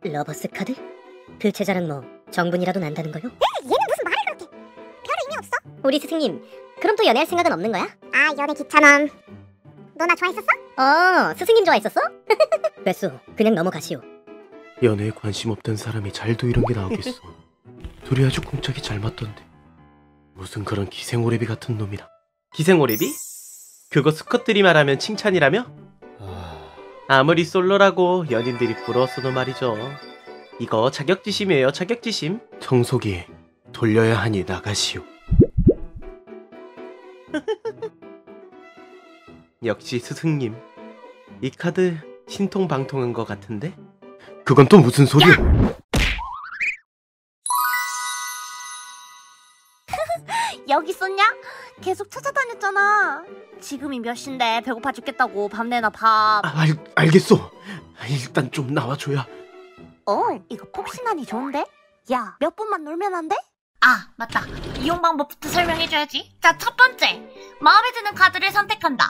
러버스 카드? 그 제자랑 뭐 정분이라도 난다는 거요? 얘는 무슨 말을 그렇게. 별 의미 없어? 우리 스승님, 그럼 또 연애할 생각은 없는 거야? 아, 연애 귀찮음. 너 나 좋아했었어? 스승님 좋아했었어? 됐소, 그냥 넘어가시오. 연애에 관심 없던 사람이 잘도 이런 게 나오겠어. 둘이 아주 쿵짝이 잘 맞던데. 무슨 그런 기생오래비 같은 놈이라. 기생오래비? 그거 수컷들이 말하면 칭찬이라며? 아무리 솔로라고 연인들이 부러웠어도 말이죠. 이거 자격지심이에요, 자격지심. 청소기 돌려야 하니 나가시오. 역시 스승님. 이 카드 신통방통한 것 같은데? 그건 또 무슨 소리야? 여기 있었냐? 계속 찾아다녔잖아. 지금이 몇 시인데 배고파 죽겠다고 밥 내놔 밥. 알겠어. 일단 좀 나와줘야. 이거 폭신하니 좋은데? 야, 몇 분만 놀면 안 돼? 아, 맞다. 이용 방법부터 설명해줘야지. 자, 첫 번째. 마음에 드는 카드를 선택한다.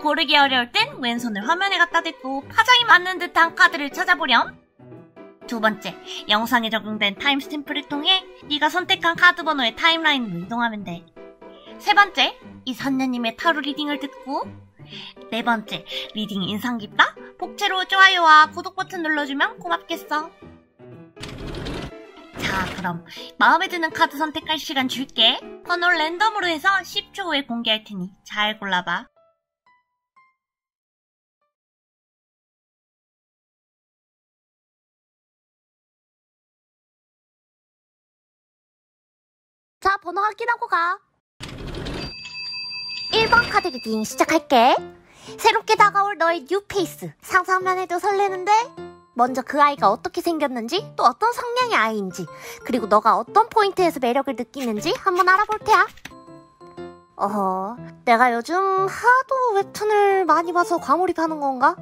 고르기 어려울 땐 왼손을 화면에 갖다 대고 파장이 맞는 듯한 카드를 찾아보렴. 두 번째, 영상에 적용된 타임스탬프를 통해 네가 선택한 카드 번호의 타임라인으로 이동하면 돼. 세 번째, 이 선녀님의 타로 리딩을 듣고. 네 번째, 리딩 인상 깊다? 복채로 좋아요와 구독 버튼 눌러주면 고맙겠어. 자, 그럼 마음에 드는 카드 선택할 시간 줄게. 번호 랜덤으로 해서 10초 후에 공개할 테니 잘 골라봐. 자, 번호 확인하고 가. 1번 카드 리딩 시작할게. 새롭게 다가올 너의 뉴페이스. 상상만 해도 설레는데? 먼저 그 아이가 어떻게 생겼는지, 또 어떤 성향의 아이인지, 그리고 너가 어떤 포인트에서 매력을 느끼는지 한번 알아볼 테야. 내가 요즘 하도 웹툰을 많이 봐서 과몰입하는 건가?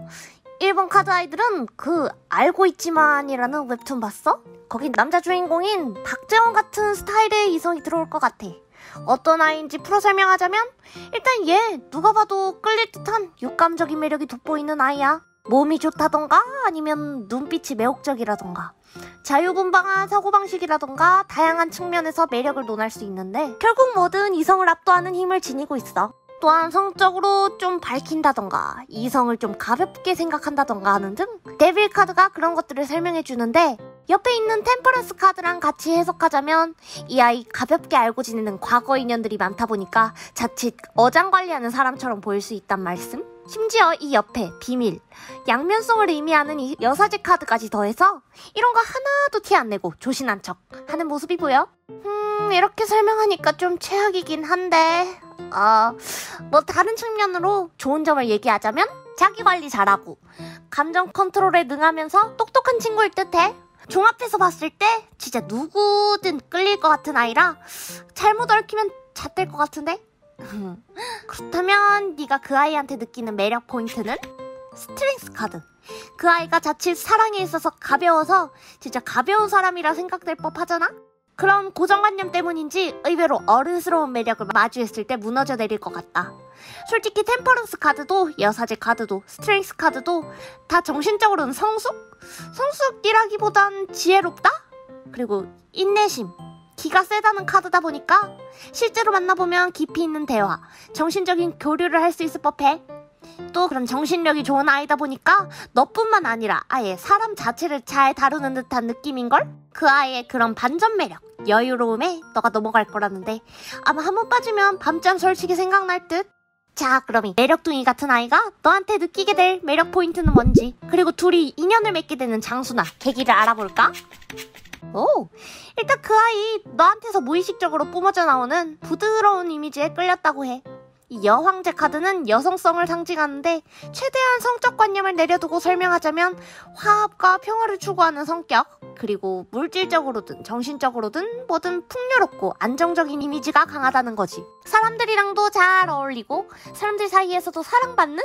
1번 카드 아이들은 그 알고 있지만이라는 웹툰 봤어? 거긴 남자 주인공인 박재원 같은 스타일의 이성이 들어올 것 같아. 어떤 아이인지 풀어 설명하자면 일단 얘 누가 봐도 끌릴 듯한 육감적인 매력이 돋보이는 아이야. 몸이 좋다던가 아니면 눈빛이 매혹적이라던가 자유분방한 사고방식이라던가 다양한 측면에서 매력을 논할 수 있는데 결국 뭐든 이성을 압도하는 힘을 지니고 있어. 또한 성적으로 좀 밝힌다던가 이성을 좀 가볍게 생각한다던가 하는 등 데빌 카드가 그런 것들을 설명해주는데 옆에 있는 템퍼런스 카드랑 같이 해석하자면 이 아이 가볍게 알고 지내는 과거 인연들이 많다 보니까 자칫 어장관리하는 사람처럼 보일 수 있단 말씀? 심지어 이 옆에 비밀, 양면성을 의미하는 이 여사제 카드까지 더해서 이런 거 하나도 티 안 내고 조신한 척 하는 모습이 보여? 이렇게 설명하니까 좀 최악이긴 한데 뭐 다른 측면으로 좋은 점을 얘기하자면 자기관리 잘하고 감정 컨트롤에 능하면서 똑똑한 친구일 듯해. 종합해서 봤을 때 진짜 누구든 끌릴 것 같은 아이라 잘못 얽히면 잣될 것 같은데? 그렇다면 네가 그 아이한테 느끼는 매력 포인트는? 스트렝스 카드. 그 아이가 자칫 사랑에 있어서 가벼워서 진짜 가벼운 사람이라 생각될 법하잖아? 그런 고정관념 때문인지 의외로 어른스러운 매력을 마주했을 때 무너져 내릴 것 같다. 솔직히 템퍼런스 카드도 여사제 카드도 스트렝스 카드도 다 정신적으로는 성숙이라기보단 지혜롭다? 그리고 인내심, 기가 세다는 카드다 보니까 실제로 만나보면 깊이 있는 대화, 정신적인 교류를 할 수 있을 법해. 또 그런 정신력이 좋은 아이다 보니까 너뿐만 아니라 아예 사람 자체를 잘 다루는 듯한 느낌인걸? 그 아이의 그런 반전 매력, 여유로움에 너가 넘어갈 거라는데 아마 한 번 빠지면 밤잠 설치기 생각날 듯? 자, 그럼 이 매력둥이 같은 아이가 너한테 느끼게 될 매력 포인트는 뭔지, 그리고 둘이 인연을 맺게 되는 장소나 계기를 알아볼까? 일단 그 아이 너한테서 무의식적으로 뿜어져 나오는 부드러운 이미지에 끌렸다고 해. 이 여황제 카드는 여성성을 상징하는데 최대한 성적 관념을 내려두고 설명하자면 화합과 평화를 추구하는 성격, 그리고 물질적으로든 정신적으로든 뭐든 풍요롭고 안정적인 이미지가 강하다는 거지. 사람들이랑도 잘 어울리고 사람들 사이에서도 사랑받는?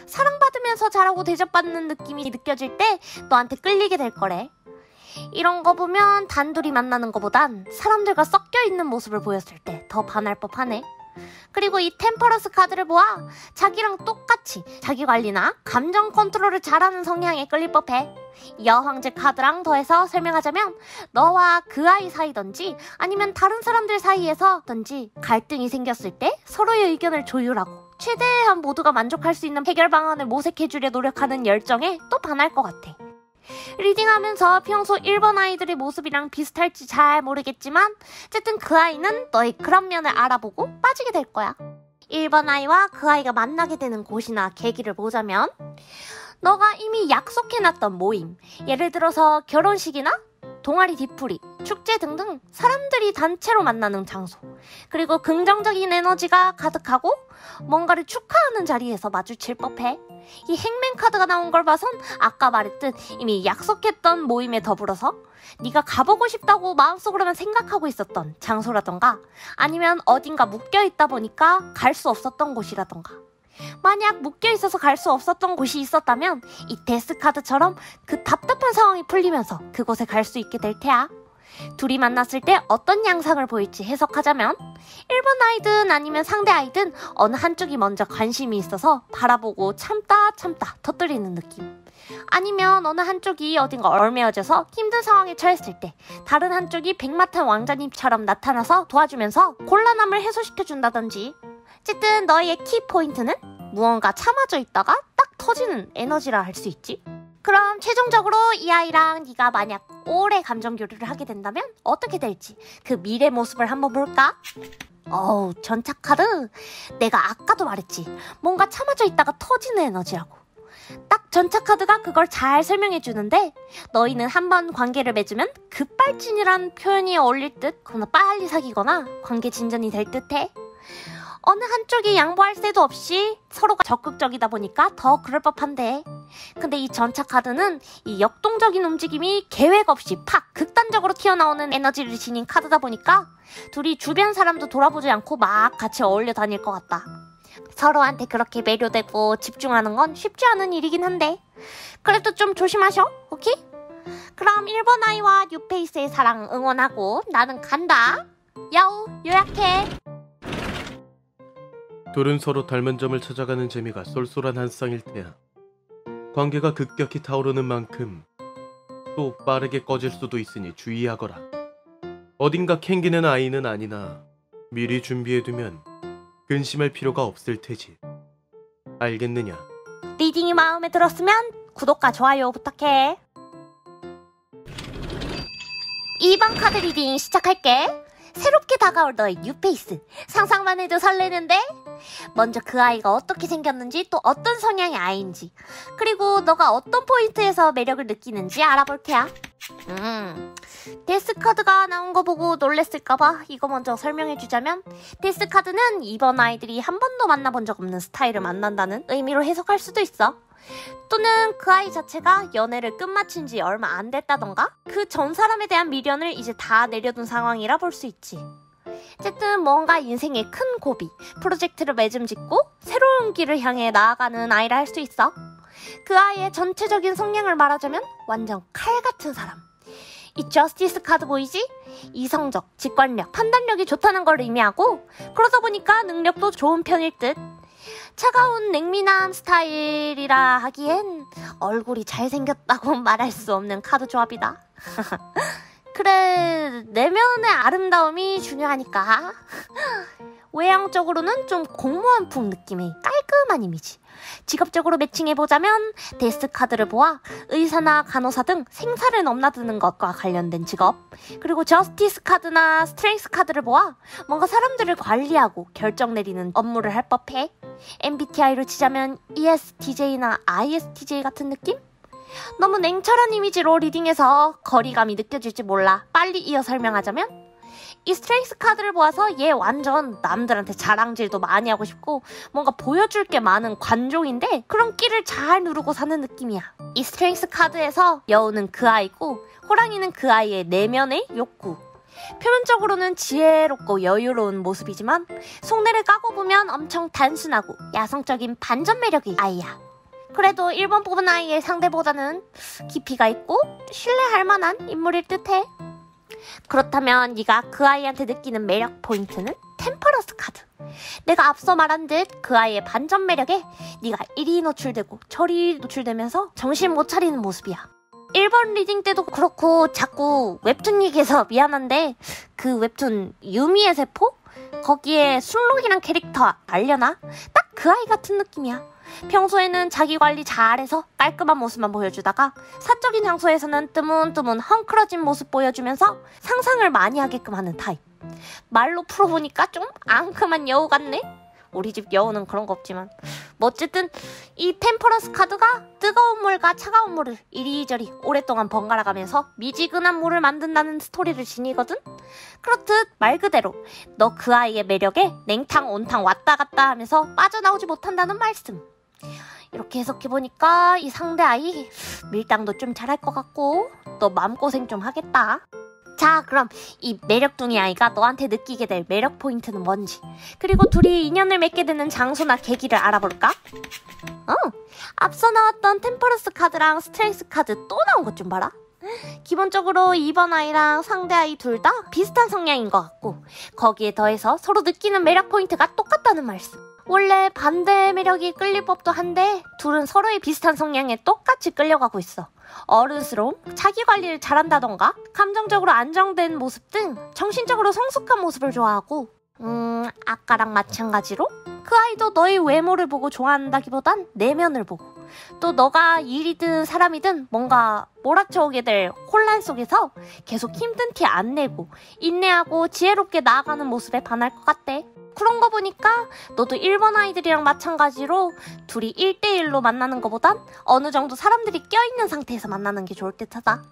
사랑받으면서 자라고 대접받는 느낌이 느껴질 때 너한테 끌리게 될 거래. 이런 거 보면 단둘이 만나는 거보단 사람들과 섞여 있는 모습을 보였을 때 더 반할 법하네. 그리고 이 템퍼런스 카드를 보아 자기랑 똑같이 자기 관리나 감정 컨트롤을 잘하는 성향에 끌릴 법해. 여황제 카드랑 더해서 설명하자면 너와 그 아이 사이든지 아니면 다른 사람들 사이에서든지 갈등이 생겼을 때 서로의 의견을 조율하고 최대한 모두가 만족할 수 있는 해결 방안을 모색해주려 노력하는 열정에 또 반할 것 같아. 리딩하면서 평소 1번 아이들의 모습이랑 비슷할지 잘 모르겠지만 어쨌든 그 아이는 너의 그런 면을 알아보고 빠지게 될 거야. 1번 아이와 그 아이가 만나게 되는 곳이나 계기를 보자면 너가 이미 약속해놨던 모임, 예를 들어서 결혼식이나 동아리 뒤풀이, 축제 등등 사람들이 단체로 만나는 장소, 그리고 긍정적인 에너지가 가득하고 뭔가를 축하하는 자리에서 마주칠 법해. 이 행맨 카드가 나온 걸 봐선 아까 말했듯 이미 약속했던 모임에 더불어서 네가 가보고 싶다고 마음속으로만 생각하고 있었던 장소라던가 아니면 어딘가 묶여있다 보니까 갈 수 없었던 곳이라던가, 만약 묶여있어서 갈 수 없었던 곳이 있었다면 이 데스 카드처럼 그 답답한 상황이 풀리면서 그곳에 갈 수 있게 될 테야. 둘이 만났을 때 어떤 양상을 보일지 해석하자면 1번 아이든 아니면 상대 아이든 어느 한쪽이 먼저 관심이 있어서 바라보고 참다 터뜨리는 느낌, 아니면 어느 한쪽이 어딘가 얼매어져서 힘든 상황에 처했을 때 다른 한쪽이 백마탄 왕자님처럼 나타나서 도와주면서 곤란함을 해소시켜준다든지. 어쨌든 너의 키포인트는 무언가 참아져 있다가 딱 터지는 에너지라 할 수 있지. 그럼 최종적으로 이 아이랑 네가 만약 오래 감정 교류를 하게 된다면 어떻게 될지 그 미래 모습을 한번 볼까? 전차 카드. 내가 아까도 말했지. 뭔가 참아져 있다가 터지는 에너지라고. 딱 전차 카드가 그걸 잘 설명해주는데 너희는 한번 관계를 맺으면 급발진이란 표현이 어울릴 듯 빨리 사귀거나 관계 진전이 될 듯해. 어느 한쪽이 양보할 새도 없이 서로가 적극적이다 보니까 더 그럴 법한데, 근데 이 전차 카드는 이 역동적인 움직임이 계획 없이 팍 극단적으로 튀어나오는 에너지를 지닌 카드다 보니까 둘이 주변 사람도 돌아보지 않고 막 같이 어울려 다닐 것 같다. 서로한테 그렇게 매료되고 집중하는 건 쉽지 않은 일이긴 한데 그래도 좀 조심하셔, 오케이? 그럼 1번 아이와 뉴페이스의 사랑 응원하고 나는 간다. 야우, 요약해. 둘은 서로 닮은 점을 찾아가는 재미가 쏠쏠한 한 쌍일 테야. 관계가 급격히 타오르는 만큼 또 빠르게 꺼질 수도 있으니 주의하거라. 어딘가 캥기는 아이는 아니나 미리 준비해두면 근심할 필요가 없을 테지. 알겠느냐? 리딩이 마음에 들었으면 구독과 좋아요 부탁해. 2번 카드 리딩 시작할게. 새롭게 다가올 너의 뉴페이스. 상상만 해도 설레는데? 먼저 그 아이가 어떻게 생겼는지, 또 어떤 성향의 아이인지, 그리고 너가 어떤 포인트에서 매력을 느끼는지 알아볼 테야. 데스 카드가 나온 거 보고 놀랬을까봐 이거 먼저 설명해주자면, 데스 카드는 2번 아이들이 한 번도 만나본 적 없는 스타일을 만난다는 의미로 해석할 수도 있어. 또는 그 아이 자체가 연애를 끝마친 지 얼마 안 됐다던가 그 전 사람에 대한 미련을 이제 다 내려둔 상황이라 볼 수 있지. 어쨌든 뭔가 인생의 큰 고비, 프로젝트를 매짐짓고 새로운 길을 향해 나아가는 아이라 할 수 있어. 그 아이의 전체적인 성향을 말하자면 완전 칼 같은 사람. 이 저스티스 카드 보이지? 이성적, 직관력, 판단력이 좋다는 걸 의미하고, 그러다 보니까 능력도 좋은 편일 듯. 차가운 냉미남 스타일이라 하기엔 얼굴이 잘생겼다고 말할 수 없는 카드 조합이다. 그래, 내면의 아름다움이 중요하니까. 외형적으로는 좀 공무원풍 느낌의 깔끔한 이미지. 직업적으로 매칭해보자면 데스 카드를 보아 의사나 간호사 등 생사를 넘나드는 것과 관련된 직업, 그리고 저스티스 카드나 스트렝스 카드를 보아 뭔가 사람들을 관리하고 결정 내리는 업무를 할 법해. MBTI로 치자면 ESTJ나 ISTJ 같은 느낌? 너무 냉철한 이미지로 리딩해서 거리감이 느껴질지 몰라 빨리 이어 설명하자면, 이 스트렝스 카드를 보아서 얘 완전 남들한테 자랑질도 많이 하고 싶고 뭔가 보여줄 게 많은 관종인데 그런 끼를 잘 누르고 사는 느낌이야. 이 스트렝스 카드에서 여우는 그 아이고 호랑이는 그 아이의 내면의 욕구. 표면적으로는 지혜롭고 여유로운 모습이지만 속내를 까고 보면 엄청 단순하고 야성적인 반전 매력의 아이야. 그래도 1번 뽑은 아이의 상대보다는 깊이가 있고 신뢰할 만한 인물일 듯해. 그렇다면 네가 그 아이한테 느끼는 매력 포인트는 템퍼런스 카드. 내가 앞서 말한 듯 그 아이의 반전 매력에 네가 이리 노출되고 저리 노출되면서 정신 못 차리는 모습이야. 1번 리딩 때도 그렇고 자꾸 웹툰 얘기해서 미안한데 그 웹툰 유미의 세포? 거기에 순록이란 캐릭터 알려나? 딱 그 아이 같은 느낌이야. 평소에는 자기 관리 잘해서 깔끔한 모습만 보여주다가 사적인 장소에서는 뜨문뜨문 헝클어진 모습 보여주면서 상상을 많이 하게끔 하는 타입. 말로 풀어보니까 좀 앙큼한 여우 같네? 우리 집 여우는 그런 거 없지만 뭐 어쨌든 이 템퍼런스 카드가 뜨거운 물과 차가운 물을 이리저리 오랫동안 번갈아가면서 미지근한 물을 만든다는 스토리를 지니거든? 그렇듯 말 그대로 너 그 아이의 매력에 냉탕 온탕 왔다 갔다 하면서 빠져나오지 못한다는 말씀. 이렇게 해석해보니까 이 상대 아이 밀당도 좀 잘할 것 같고 너 마음고생 좀 하겠다. 자, 그럼 이 매력둥이 아이가 너한테 느끼게 될 매력 포인트는 뭔지, 그리고 둘이 인연을 맺게 되는 장소나 계기를 알아볼까? 앞서 나왔던 템퍼런스 카드랑 스트렝스 카드 또 나온 것 좀 봐라. 기본적으로 2번 아이랑 상대 아이 둘 다 비슷한 성향인 것 같고 거기에 더해서 서로 느끼는 매력 포인트가 똑같다는 말씀. 원래 반대의 매력이 끌릴 법도 한데 둘은 서로의 비슷한 성향에 똑같이 끌려가고 있어. 어른스러움, 자기 관리를 잘한다던가 감정적으로 안정된 모습 등 정신적으로 성숙한 모습을 좋아하고 아까랑 마찬가지로 그 아이도 너의 외모를 보고 좋아한다기보단 내면을 보고 또 너가 일이든 사람이든 뭔가 몰아쳐오게 될 혼란 속에서 계속 힘든 티 안 내고 인내하고 지혜롭게 나아가는 모습에 반할 것 같대. 그런 거 보니까 너도 1번 아이들이랑 마찬가지로 둘이 1대1로 만나는 것보단 어느 정도 사람들이 껴있는 상태에서 만나는 게 좋을 듯하다.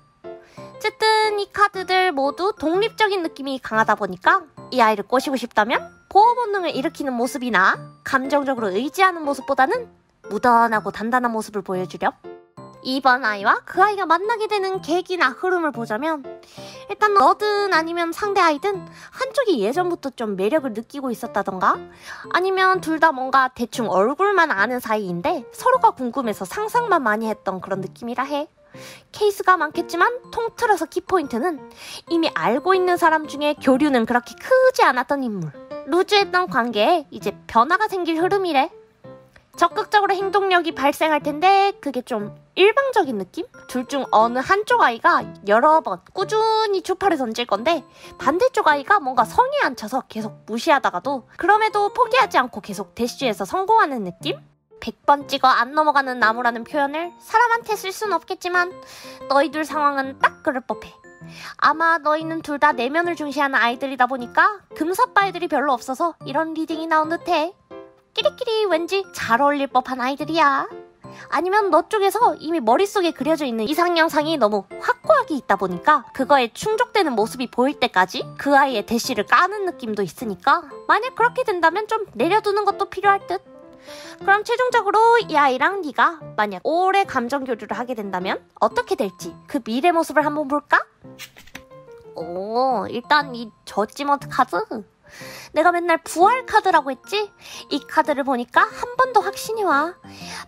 어쨌든 이 카드들 모두 독립적인 느낌이 강하다 보니까 이 아이를 꼬시고 싶다면 보호 본능을 일으키는 모습이나 감정적으로 의지하는 모습보다는 무던하고 단단한 모습을 보여주렴. 2번 아이와 그 아이가 만나게 되는 계기나 흐름을 보자면 일단 너든 아니면 상대 아이든 한쪽이 예전부터 좀 매력을 느끼고 있었다던가 아니면 둘 다 뭔가 대충 얼굴만 아는 사이인데 서로가 궁금해서 상상만 많이 했던 그런 느낌이라 해. 케이스가 많겠지만 통틀어서 키포인트는 이미 알고 있는 사람 중에 교류는 그렇게 크지 않았던 인물. 루즈했던 관계에 이제 변화가 생길 흐름이래. 적극적으로 행동력이 발생할 텐데 그게 좀 일방적인 느낌? 둘 중 어느 한쪽 아이가 여러 번 꾸준히 추파를 던질 건데 반대쪽 아이가 뭔가 성에 안 차서 계속 무시하다가도 그럼에도 포기하지 않고 계속 대쉬해서 성공하는 느낌? 100번 찍어 안 넘어가는 나무라는 표현을 사람한테 쓸 순 없겠지만 너희들 상황은 딱 그럴 법해. 아마 너희는 둘 다 내면을 중시하는 아이들이다 보니까 금사빠이들이 별로 없어서 이런 리딩이 나온 듯해. 끼리끼리 왠지 잘 어울릴 법한 아이들이야. 아니면 너 쪽에서 이미 머릿속에 그려져 있는 이상형상이 너무 확고하게 있다 보니까 그거에 충족되는 모습이 보일 때까지 그 아이의 대시를 까는 느낌도 있으니까 만약 그렇게 된다면 좀 내려두는 것도 필요할 듯. 그럼 최종적으로 이 아이랑 네가 만약 오래 감정 교류를 하게 된다면 어떻게 될지 그 미래 모습을 한번 볼까? 일단 이 저지먼트 카드, 내가 맨날 부활 카드라고 했지? 이 카드를 보니까 한 번 더 확신이 와.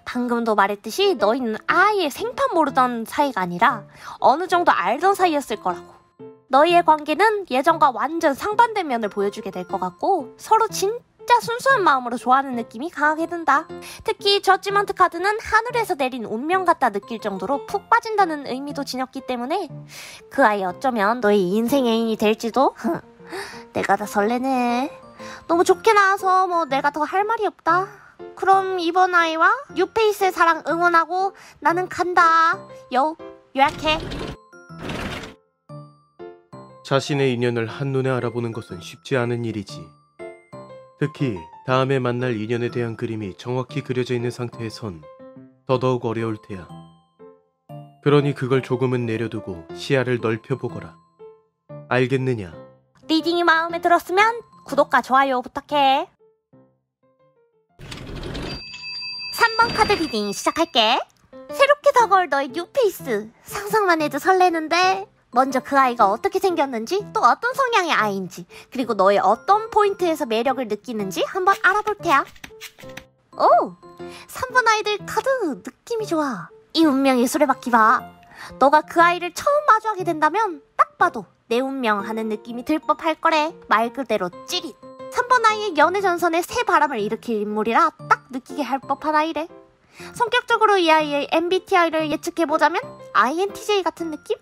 방금도 말했듯이 너희는 아예 생판 모르던 사이가 아니라 어느 정도 알던 사이였을 거라고. 너희의 관계는 예전과 완전 상반된 면을 보여주게 될 것 같고 서로 진짜 순수한 마음으로 좋아하는 느낌이 강하게 든다. 특히 저지먼트 카드는 하늘에서 내린 운명 같다 느낄 정도로 푹 빠진다는 의미도 지녔기 때문에 그 아이 어쩌면 너의 인생 애인이 될지도. 내가 다 설레네. 너무 좋게 나와서 뭐 내가 더 할 말이 없다. 그럼 이번 아이와 뉴페이스의 사랑 응원하고 나는 간다. 요약해. 자신의 인연을 한눈에 알아보는 것은 쉽지 않은 일이지. 특히 다음에 만날 인연에 대한 그림이 정확히 그려져 있는 상태에선 더더욱 어려울 테야. 그러니 그걸 조금은 내려두고 시야를 넓혀보거라. 알겠느냐? 리딩이 마음에 들었으면 구독과 좋아요 부탁해. 3번 카드 리딩 시작할게. 새롭게 다가올 너의 뉴페이스. 상상만 해도 설레는데 먼저 그 아이가 어떻게 생겼는지 또 어떤 성향의 아이인지 그리고 너의 어떤 포인트에서 매력을 느끼는지 한번 알아볼 테야. 3번 아이들 카드 느낌이 좋아. 이 운명의 수레바퀴 봐. 너가 그 아이를 처음 마주하게 된다면 딱 봐도 내 운명 하는 느낌이 들 법할 거래. 말 그대로 찌릿. 3번 아이의 연애 전선에 새 바람을 일으킬 인물이라 딱 느끼게 할 법한 아이래. 성격적으로 이 아이의 MBTI를 예측해보자면 INTJ 같은 느낌?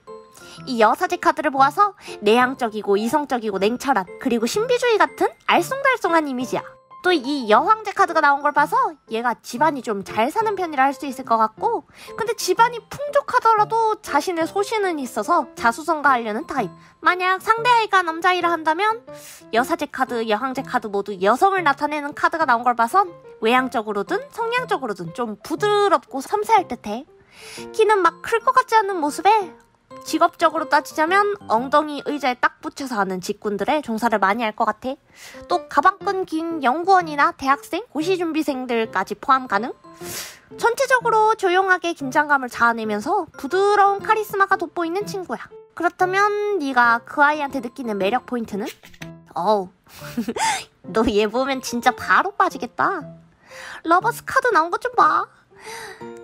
이 여사제 카드를 보아서 내향적이고 이성적이고 냉철한 그리고 신비주의 같은 알쏭달쏭한 이미지야. 또 이 여황제 카드가 나온 걸 봐서 얘가 집안이 좀 잘 사는 편이라 할 수 있을 것 같고, 근데 집안이 풍족하더라도 자신의 소신은 있어서 자수성가하려는 타입. 만약 상대 아이가 남자아이라 한다면 여사제 카드, 여황제 카드 모두 여성을 나타내는 카드가 나온 걸 봐선 외향적으로든 성향적으로든 좀 부드럽고 섬세할 듯해. 키는 막 클 것 같지 않은 모습에 직업적으로 따지자면 엉덩이 의자에 딱 붙여서 하는 직군들의 종사를 많이 할 것 같아. 또 가방끈 긴 연구원이나 대학생, 고시준비생들까지 포함 가능? 전체적으로 조용하게 긴장감을 자아내면서 부드러운 카리스마가 돋보이는 친구야. 그렇다면 네가 그 아이한테 느끼는 매력 포인트는? 어우, 너 얘 보면 진짜 바로 빠지겠다. 러버스 카드 나온 것 좀 봐.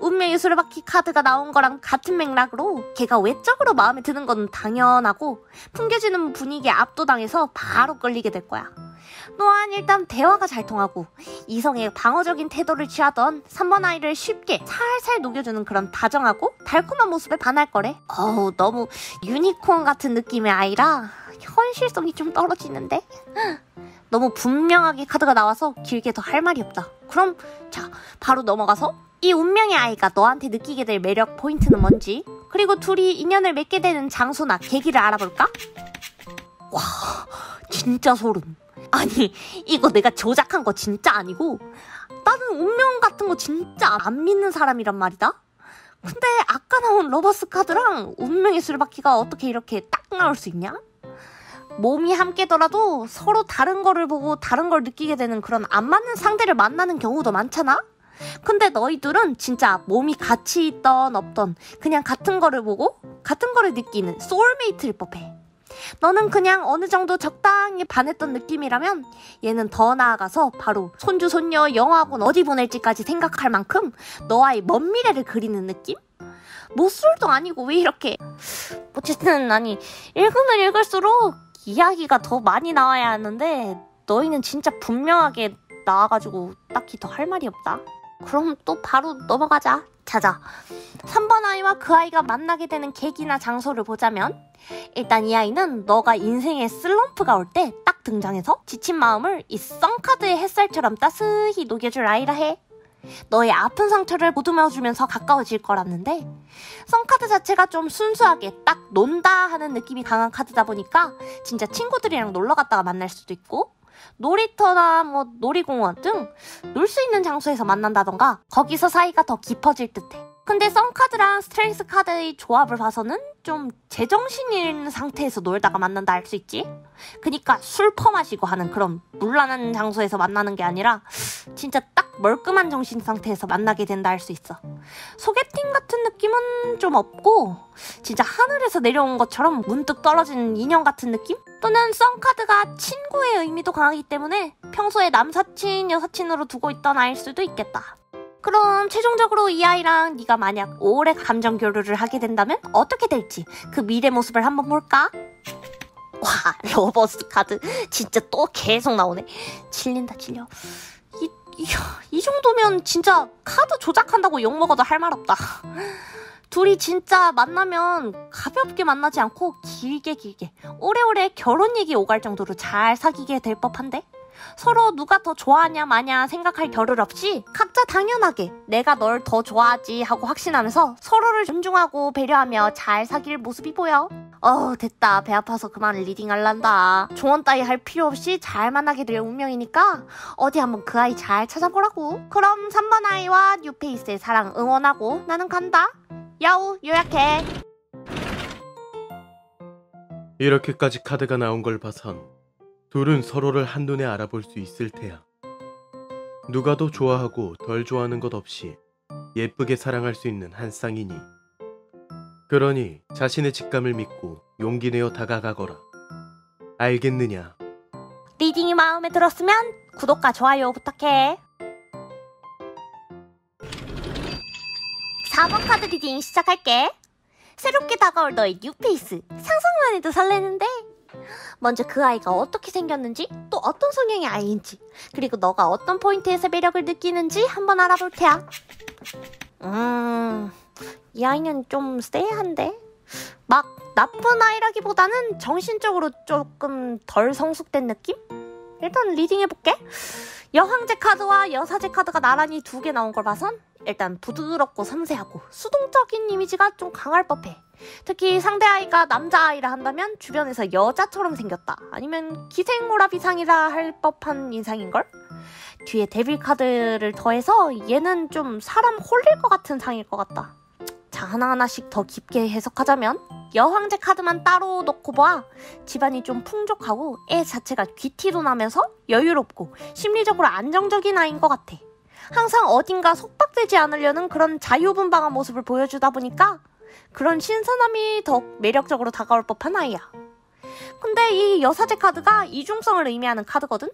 운명의 수레바퀴 카드가 나온 거랑 같은 맥락으로 걔가 외적으로 마음에 드는 건 당연하고 풍겨지는 분위기에 압도당해서 바로 끌리게 될 거야. 또한 일단 대화가 잘 통하고 이성의 방어적인 태도를 취하던 3번 아이를 쉽게 살살 녹여주는 그런 다정하고 달콤한 모습에 반할 거래. 어우, 너무 유니콘 같은 느낌의 아이라 현실성이 좀 떨어지는데? 너무 분명하게 카드가 나와서 길게 더 할 말이 없다. 그럼 자, 바로 넘어가서 이 운명의 아이가 너한테 느끼게 될 매력 포인트는 뭔지, 그리고 둘이 인연을 맺게 되는 장소나 계기를 알아볼까? 와, 진짜 소름. 아니, 이거 내가 조작한 거 진짜 아니고 나는 운명 같은 거 진짜 안 믿는 사람이란 말이다. 근데 아까 나온 러버스 카드랑 운명의 수레바퀴가 어떻게 이렇게 딱 나올 수 있냐? 몸이 함께더라도 서로 다른 거를 보고 다른 걸 느끼게 되는 그런 안 맞는 상대를 만나는 경우도 많잖아? 근데 너희들은 진짜 몸이 같이 있던 없던 그냥 같은 거를 보고 같은 거를 느끼는 소울메이트일 법해. 너는 그냥 어느 정도 적당히 반했던 느낌이라면 얘는 더 나아가서 바로 손주 손녀 영어학원 어디 보낼지까지 생각할 만큼 너와의 먼 미래를 그리는 느낌? 모쏠도 아니고 왜 이렇게. 어쨌든 아니, 읽으면 읽을수록 이야기가 더 많이 나와야 하는데 너희는 진짜 분명하게 나와가지고 딱히 더 할 말이 없다. 그럼 또 바로 넘어가자. 자자, 3번 아이와 그 아이가 만나게 되는 계기나 장소를 보자면, 일단 이 아이는 너가 인생에 슬럼프가 올 때 딱 등장해서 지친 마음을 이 썬카드의 햇살처럼 따스히 녹여줄 아이라 해. 너의 아픈 상처를 보듬어주면서 가까워질 거라는데, 썬카드 자체가 좀 순수하게 딱 논다 하는 느낌이 강한 카드다 보니까 진짜 친구들이랑 놀러 갔다가 만날 수도 있고, 놀이터나 뭐 놀이공원 등 놀 수 있는 장소에서 만난다던가 거기서 사이가 더 깊어질 듯해. 근데 썬카드랑 스트렝스 카드의 조합을 봐서는 좀 제정신인 상태에서 놀다가 만난다 할 수 있지. 그니까 술 퍼마시고 하는 그런 물란한 장소에서 만나는 게 아니라 진짜 딱 멀끔한 정신 상태에서 만나게 된다 할 수 있어. 소개팅 같은 느낌은 좀 없고 진짜 하늘에서 내려온 것처럼 문득 떨어진 인형 같은 느낌? 또는 썬카드가 친구의 의미도 강하기 때문에 평소에 남사친, 여사친으로 두고 있던 아이일 수도 있겠다. 그럼 최종적으로 이 아이랑 네가 만약 오래 감정 교류를 하게 된다면 어떻게 될지 그 미래 모습을 한번 볼까? 와, 러버스 카드 진짜 또 계속 나오네. 질린다 질려. 이 정도면 진짜 카드 조작한다고 욕먹어도 할 말 없다. 둘이 진짜 만나면 가볍게 만나지 않고 길게 오래오래 결혼 얘기 오갈 정도로 잘 사귀게 될 법한데? 서로 누가 더 좋아하냐 마냐 생각할 겨를 없이 각자 당연하게 내가 널 더 좋아하지 하고 확신하면서 서로를 존중하고 배려하며 잘 사귈 모습이 보여. 됐다. 배 아파서 그만 리딩할란다. 조언 따위 할 필요 없이 잘 만나게 될 운명이니까 어디 한번 그 아이 잘 찾아보라고. 그럼 3번 아이와 뉴페이스의 사랑 응원하고 나는 간다. 야우, 요약해. 이렇게까지 카드가 나온 걸 봐선 둘은 서로를 한눈에 알아볼 수 있을 테야. 누가 더 좋아하고 덜 좋아하는 것 없이 예쁘게 사랑할 수 있는 한 쌍이니. 그러니 자신의 직감을 믿고 용기 내어 다가가거라. 알겠느냐? 리딩이 마음에 들었으면 구독과 좋아요 부탁해. 4번 카드 리딩 시작할게. 새롭게 다가올 너의 뉴페이스. 상상만 해도 설레는데? 먼저 그 아이가 어떻게 생겼는지, 또 어떤 성향의 아이인지, 그리고 너가 어떤 포인트에서 매력을 느끼는지 한번 알아볼 테야. 이 아이는 좀 쎄한데? 막 나쁜 아이라기보다는 정신적으로 조금 덜 성숙된 느낌? 일단 리딩해볼게. 여황제 카드와 여사제 카드가 나란히 2개 나온 걸 봐선 일단 부드럽고 섬세하고 수동적인 이미지가 좀 강할 법해. 특히 상대 아이가 남자아이라 한다면 주변에서 여자처럼 생겼다, 아니면 기생오라비상이라 할 법한 인상인걸? 뒤에 데빌 카드를 더해서 얘는 좀 사람 홀릴 것 같은 상일 것 같다. 자, 하나하나씩 더 깊게 해석하자면 여황제 카드만 따로 놓고 봐 집안이 좀 풍족하고 애 자체가 귀티도 나면서 여유롭고 심리적으로 안정적인 아이인 것 같아. 항상 어딘가 속박되지 않으려는 그런 자유분방한 모습을 보여주다 보니까 그런 신선함이 더 매력적으로 다가올 법한 아이야. 근데 이 여사제 카드가 이중성을 의미하는 카드거든?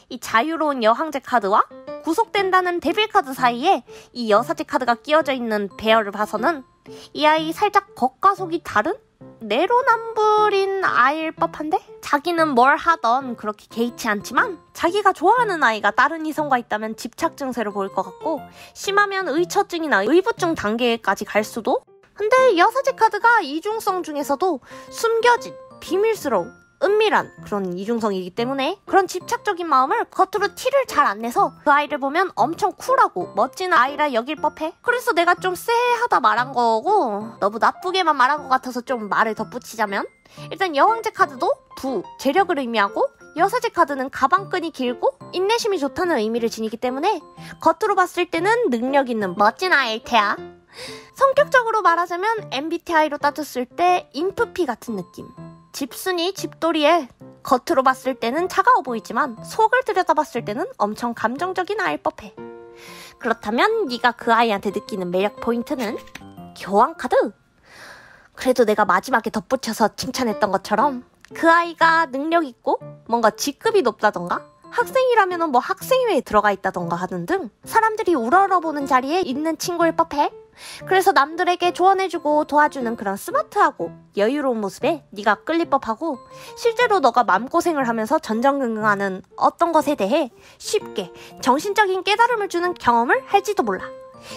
이 자유로운 여황제 카드와 구속된다는 데빌 카드 사이에 이 여사제 카드가 끼어져 있는 배열을 봐서는 이 아이 살짝 겉과 속이 다른? 내로남불인 아이일 법한데? 자기는 뭘 하던 그렇게 개의치 않지만 자기가 좋아하는 아이가 다른 이성과 있다면 집착 증세를 보일 것 같고, 심하면 의처증이나 의부증 단계까지 갈 수도? 근데 여사제 카드가 이중성 중에서도 숨겨진, 비밀스러운, 은밀한 그런 이중성이기 때문에 그런 집착적인 마음을 겉으로 티를 잘 안 내서 그 아이를 보면 엄청 쿨하고 멋진 아이라 여길 법해. 그래서 내가 좀 쎄하다 말한 거고, 너무 나쁘게만 말한 것 같아서 좀 말을 덧붙이자면, 일단 여황제 카드도 재력을 의미하고 여사제 카드는 가방끈이 길고 인내심이 좋다는 의미를 지니기 때문에 겉으로 봤을 때는 능력 있는 멋진 아이일 테야. 성격적으로 말하자면 MBTI로 따졌을 때 인프피 같은 느낌. 집순이, 집돌이에 겉으로 봤을 때는 차가워 보이지만 속을 들여다봤을 때는 엄청 감정적인 아이일 법해. 그렇다면 네가 그 아이한테 느끼는 매력 포인트는 교환 카드? 그래도 내가 마지막에 덧붙여서 칭찬했던 것처럼 그 아이가 능력 있고 뭔가 직급이 높다던가 학생이라면 뭐 학생회에 들어가 있다던가 하는 등 사람들이 우러러보는 자리에 있는 친구일 법해. 그래서 남들에게 조언해주고 도와주는 그런 스마트하고 여유로운 모습에 네가 끌릴 법하고, 실제로 너가 마음고생을 하면서 전전긍긍하는 어떤 것에 대해 쉽게 정신적인 깨달음을 주는 경험을 할지도 몰라.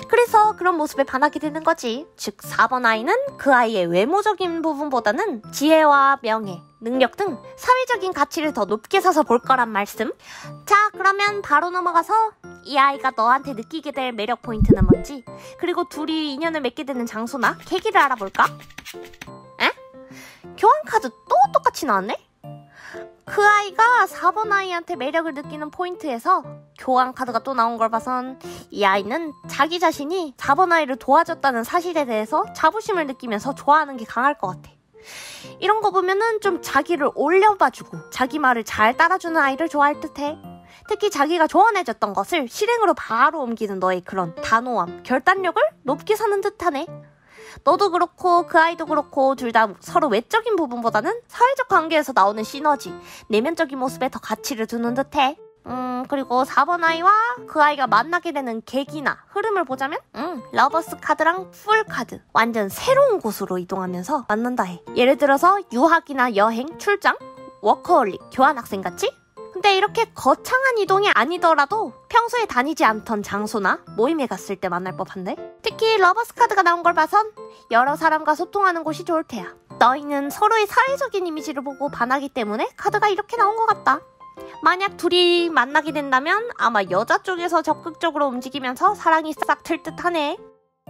그래서 그런 모습에 반하게 되는 거지. 즉 4번 아이는 그 아이의 외모적인 부분보다는 지혜와 명예, 능력 등 사회적인 가치를 더 높게 사서 볼 거란 말씀. 자, 그러면 바로 넘어가서 이 아이가 너한테 느끼게 될 매력 포인트는 뭔지, 그리고 둘이 인연을 맺게 되는 장소나 계기를 알아볼까? 에? 교환 카드 또 똑같이 나왔네? 그 아이가 4번 아이한테 매력을 느끼는 포인트에서 교환 카드가 또 나온 걸 봐선 이 아이는 자기 자신이 4번 아이를 도와줬다는 사실에 대해서 자부심을 느끼면서 좋아하는 게 강할 것 같아. 이런 거 보면은 좀 자기를 올려봐주고 자기 말을 잘 따라주는 아이를 좋아할 듯해. 특히 자기가 조언해줬던 것을 실행으로 바로 옮기는 너의 그런 단호함, 결단력을 높게 사는 듯하네. 너도 그렇고 그 아이도 그렇고 둘 다 서로 외적인 부분보다는 사회적 관계에서 나오는 시너지, 내면적인 모습에 더 가치를 두는 듯해. 그리고 4번 아이와 그 아이가 만나게 되는 계기나 흐름을 보자면 러버스 카드랑 풀 카드, 완전 새로운 곳으로 이동하면서 만난다 해. 예를 들어서 유학이나 여행, 출장, 워커홀릭, 교환학생같이? 근데 이렇게 거창한 이동이 아니더라도 평소에 다니지 않던 장소나 모임에 갔을 때 만날 법한데? 특히 러버스 카드가 나온 걸 봐선 여러 사람과 소통하는 곳이 좋을 테야. 너희는 서로의 사회적인 이미지를 보고 반하기 때문에 카드가 이렇게 나온 것 같다. 만약 둘이 만나게 된다면 아마 여자 쪽에서 적극적으로 움직이면서 사랑이 싹 틀 듯하네.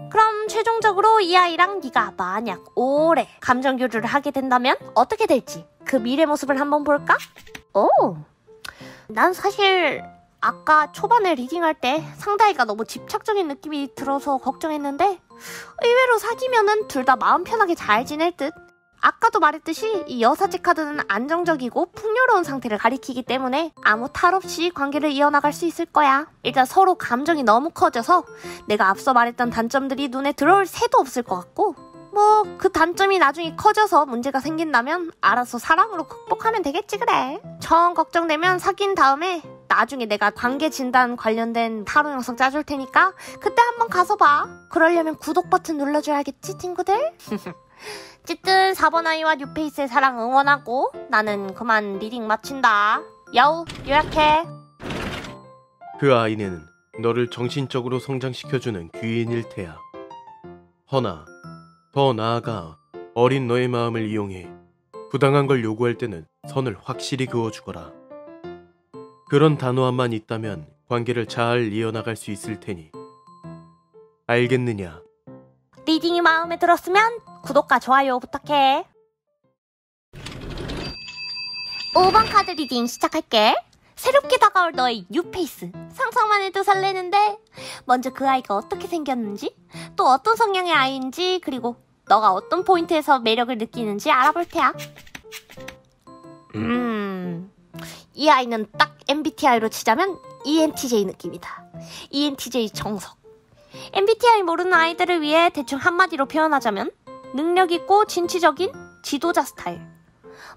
그럼 최종적으로 이 아이랑 네가 만약 오래 감정 교류를 하게 된다면 어떻게 될지 그 미래 모습을 한번 볼까? 난 사실 아까 초반에 리딩할 때 상대아이가 너무 집착적인 느낌이 들어서 걱정했는데 의외로 사귀면은 둘 다 마음 편하게 잘 지낼 듯. 아까도 말했듯이 이 여사제 카드는 안정적이고 풍요로운 상태를 가리키기 때문에 아무 탈 없이 관계를 이어나갈 수 있을 거야. 일단 서로 감정이 너무 커져서 내가 앞서 말했던 단점들이 눈에 들어올 새도 없을 것 같고, 뭐 그 단점이 나중에 커져서 문제가 생긴다면 알아서 사랑으로 극복하면 되겠지 그래. 정 걱정되면 사귄 다음에 나중에 내가 관계 진단 관련된 타로 영상 짜줄 테니까 그때 한번 가서 봐. 그러려면 구독 버튼 눌러줘야겠지 친구들? 어쨌든 4번 아이와 뉴페이스의 사랑 응원하고 나는 그만 리딩 마친다. 여우 요약해. 그 아이는 너를 정신적으로 성장시켜주는 귀인일 테야. 허나 더 나아가 어린 너의 마음을 이용해 부당한 걸 요구할 때는 선을 확실히 그어주거라. 그런 단호함만 있다면 관계를 잘 이어나갈 수 있을 테니. 알겠느냐? 리딩이 마음에 들었으면 구독과 좋아요 부탁해. 5번 카드 리딩 시작할게. 새롭게 다가올 너의 뉴페이스. 상상만 해도 설레는데 먼저 그 아이가 어떻게 생겼는지, 또 어떤 성향의 아이인지, 그리고 너가 어떤 포인트에서 매력을 느끼는지 알아볼 테야. 이 아이는 딱 MBTI로 치자면 ENTJ 느낌이다. ENTJ 정석. MBTI 모르는 아이들을 위해 대충 한마디로 표현하자면 능력 있고 진취적인 지도자 스타일.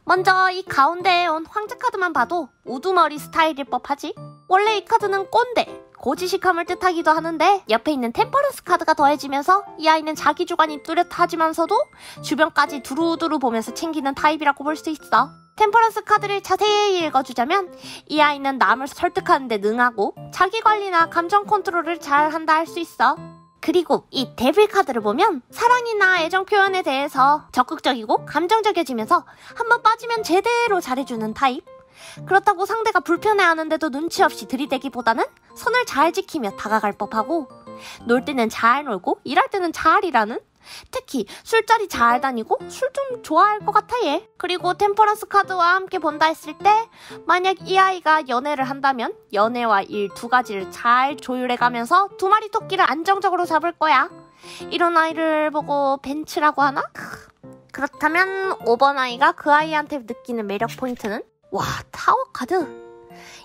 먼저 이 가운데에 온 황제 카드만 봐도 우두머리 스타일일 법하지. 원래 이 카드는 꼰대, 고지식함을 뜻하기도 하는데 옆에 있는 템퍼런스 카드가 더해지면서 이 아이는 자기 주관이 뚜렷하지만서도 주변까지 두루두루 보면서 챙기는 타입이라고 볼 수 있어. 템퍼런스 카드를 자세히 읽어주자면 이 아이는 남을 설득하는 데 능하고 자기 관리나 감정 컨트롤을 잘 한다 할 수 있어. 그리고 이 데빌 카드를 보면 사랑이나 애정 표현에 대해서 적극적이고 감정적이어지면서 한번 빠지면 제대로 잘해주는 타입. 그렇다고 상대가 불편해하는데도 눈치 없이 들이대기보다는 선을 잘 지키며 다가갈 법하고, 놀 때는 잘 놀고 일할 때는 잘 일하는, 특히 술자리 잘 다니고 술 좀 좋아할 것 같아 얘. 그리고 템퍼런스 카드와 함께 본다 했을 때 만약 이 아이가 연애를 한다면 연애와 일 두 가지를 잘 조율해가면서 두 마리 토끼를 안정적으로 잡을 거야. 이런 아이를 보고 벤츠라고 하나? 그렇다면 5번 아이가 그 아이한테 느끼는 매력 포인트는? 와, 타워 카드.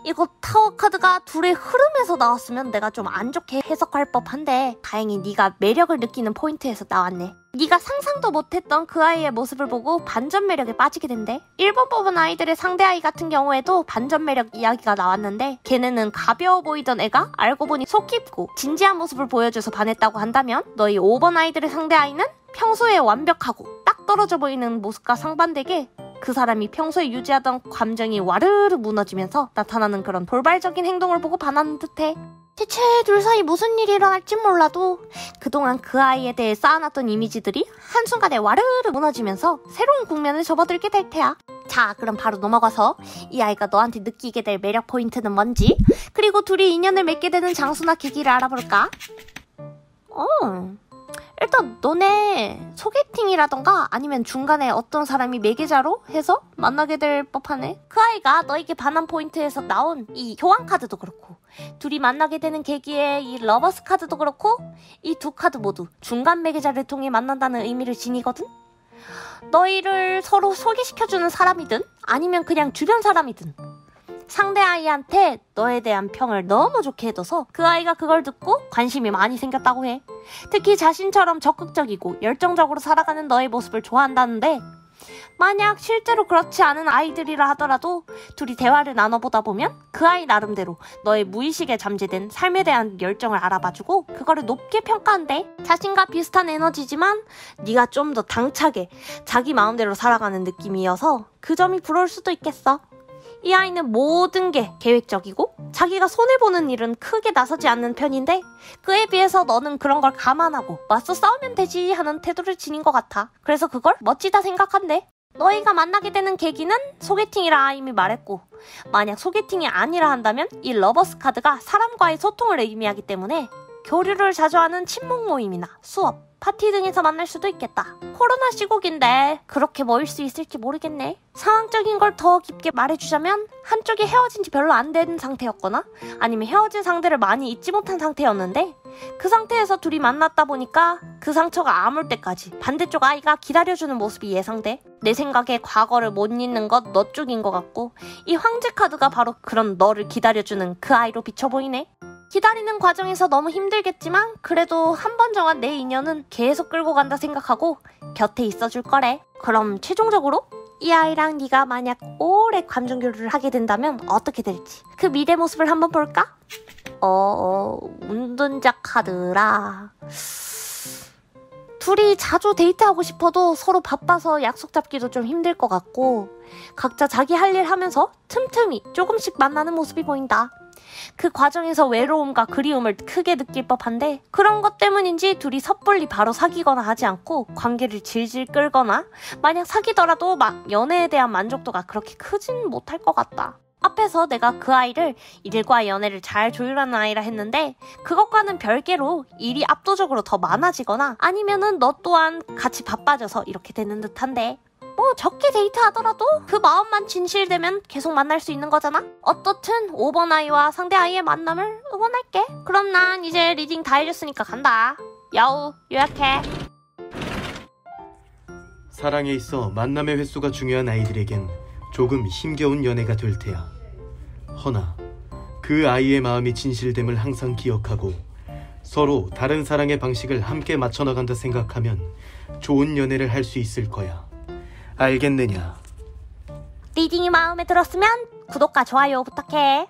이거 타워 카드가 둘의 흐름에서 나왔으면 내가 좀 안 좋게 해석할 법한데 다행히 네가 매력을 느끼는 포인트에서 나왔네. 네가 상상도 못했던 그 아이의 모습을 보고 반전 매력에 빠지게 된대. 1번 뽑은 아이들의 상대 아이 같은 경우에도 반전 매력 이야기가 나왔는데 걔네는 가벼워 보이던 애가 알고 보니 속 깊고 진지한 모습을 보여줘서 반했다고 한다면, 너희 5번 아이들의 상대 아이는 평소에 완벽하고 딱 떨어져 보이는 모습과 상반되게 그 사람이 평소에 유지하던 감정이 와르르 무너지면서 나타나는 그런 돌발적인 행동을 보고 반하는 듯해. 대체 둘 사이 무슨 일이 일어날지 몰라도 그동안 그 아이에 대해 쌓아놨던 이미지들이 한순간에 와르르 무너지면서 새로운 국면을 접어들게 될 테야. 자, 그럼 바로 넘어가서 이 아이가 너한테 느끼게 될 매력 포인트는 뭔지, 그리고 둘이 인연을 맺게 되는 장소나 계기를 알아볼까? 일단 너네 소개팅이라던가 아니면 중간에 어떤 사람이 매개자로 해서 만나게 될 법하네. 그 아이가 너에게 반한 포인트에서 나온 이 교환 카드도 그렇고, 둘이 만나게 되는 계기에 이 러버스 카드도 그렇고, 이 두 카드 모두 중간 매개자를 통해 만난다는 의미를 지니거든. 너희를 서로 소개시켜주는 사람이든 아니면 그냥 주변 사람이든 상대 아이한테 너에 대한 평을 너무 좋게 해둬서 그 아이가 그걸 듣고 관심이 많이 생겼다고 해. 특히 자신처럼 적극적이고 열정적으로 살아가는 너의 모습을 좋아한다는데, 만약 실제로 그렇지 않은 아이들이라 하더라도 둘이 대화를 나눠보다 보면 그 아이 나름대로 너의 무의식에 잠재된 삶에 대한 열정을 알아봐주고 그거를 높게 평가한대. 자신과 비슷한 에너지지만 네가 좀 더 당차게 자기 마음대로 살아가는 느낌이어서 그 점이 부러울 수도 있겠어. 이 아이는 모든 게 계획적이고 자기가 손해보는 일은 크게 나서지 않는 편인데, 그에 비해서 너는 그런 걸 감안하고 맞서 싸우면 되지 하는 태도를 지닌 것 같아. 그래서 그걸 멋지다 생각한대. 너희가 만나게 되는 계기는 소개팅이라 이미 말했고, 만약 소개팅이 아니라 한다면 이 러버스 카드가 사람과의 소통을 의미하기 때문에 교류를 자주 하는 친목 모임이나 수업, 파티 등에서 만날 수도 있겠다. 코로나 시국인데 그렇게 모일 수 있을지 모르겠네. 상황적인 걸 더 깊게 말해주자면 한쪽이 헤어진 지 별로 안 된 상태였거나 아니면 헤어진 상대를 많이 잊지 못한 상태였는데, 그 상태에서 둘이 만났다 보니까 그 상처가 아물 때까지 반대쪽 아이가 기다려주는 모습이 예상돼. 내 생각에 과거를 못 잊는 것 너 쪽인 것 같고, 이 황제 카드가 바로 그런 너를 기다려주는 그 아이로 비쳐 보이네. 기다리는 과정에서 너무 힘들겠지만 그래도 한 번 정한 내 인연은 계속 끌고 간다 생각하고 곁에 있어줄 거래. 그럼 최종적으로 이 아이랑 네가 만약 오래 감정 교류를 하게 된다면 어떻게 될지 그 미래 모습을 한번 볼까? 운둔자 카드라. 둘이 자주 데이트하고 싶어도 서로 바빠서 약속 잡기도 좀 힘들 것 같고, 각자 자기 할 일 하면서 틈틈이 조금씩 만나는 모습이 보인다. 그 과정에서 외로움과 그리움을 크게 느낄 법한데 그런 것 때문인지 둘이 섣불리 바로 사귀거나 하지 않고 관계를 질질 끌거나 만약 사귀더라도 막 연애에 대한 만족도가 그렇게 크진 못할 것 같다. 앞에서 내가 그 아이를 일과 연애를 잘 조율하는 아이라 했는데 그것과는 별개로 일이 압도적으로 더 많아지거나 아니면은 너 또한 같이 바빠져서 이렇게 되는 듯한데 뭐 적게 데이트하더라도 그 마음만 진실되면 계속 만날 수 있는 거잖아? 어떻든 5번 아이와 상대 아이의 만남을 응원할게. 그럼 난 이제 리딩 다 해줬으니까 간다. 여우 요약해. 사랑에 있어 만남의 횟수가 중요한 아이들에겐 조금 힘겨운 연애가 될 테야. 허나 그 아이의 마음이 진실됨을 항상 기억하고 서로 다른 사랑의 방식을 함께 맞춰나간다 생각하면 좋은 연애를 할 수 있을 거야. 알겠느냐? 리딩이 마음에 들었으면 구독과 좋아요 부탁해.